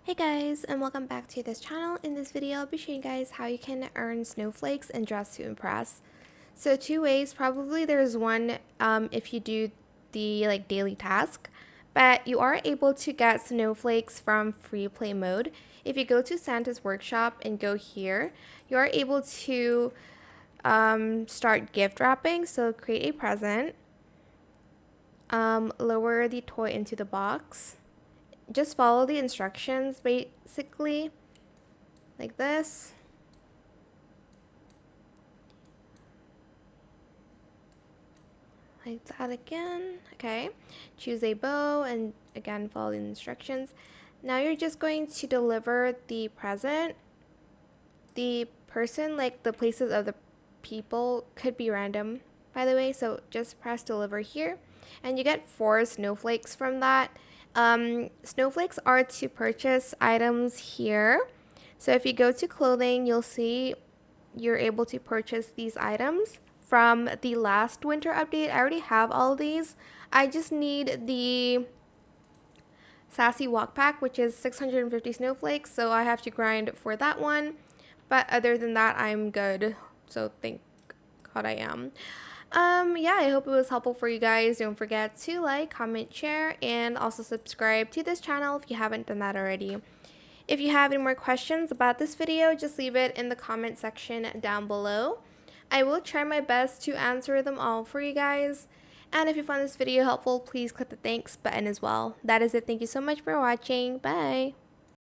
Hey guys, and welcome back to this channel. In this video, I'll be showing you guys how you can earn snowflakes and Dress to Impress. So two ways, probably there's one if you do the daily task, but you are able to get snowflakes from Freeplay mode. If you go to Santa's workshop and go here, you are able to start gift wrapping. So create a present, lower the toy into the box. Just follow the instructions basically like this. Like that again. Okay. Choose a bow and again follow the instructions. Now you're just going to deliver the present. The person, like the places of the people, could be random, by the way. So just press deliver here and you get 4 snowflakes from that. Snowflakes are to purchase items here. So if you go to clothing, you'll see you're able to purchase these items from the last winter update. I already have all these. I just need the Sassy Walk Pack, which is 650 snowflakes, so I have to grind for that one. But other than that, I'm good. So thank God I am. Yeah, I hope it was helpful for you guys. Don't forget to like, comment, share, and also subscribe to this channel if you haven't done that already. If you have any more questions about this video, just leave it in the comment section down below. I will try my best to answer them all for you guys. And if you found this video helpful, please click the thanks button as well. That is it. Thank you so much for watching. Bye.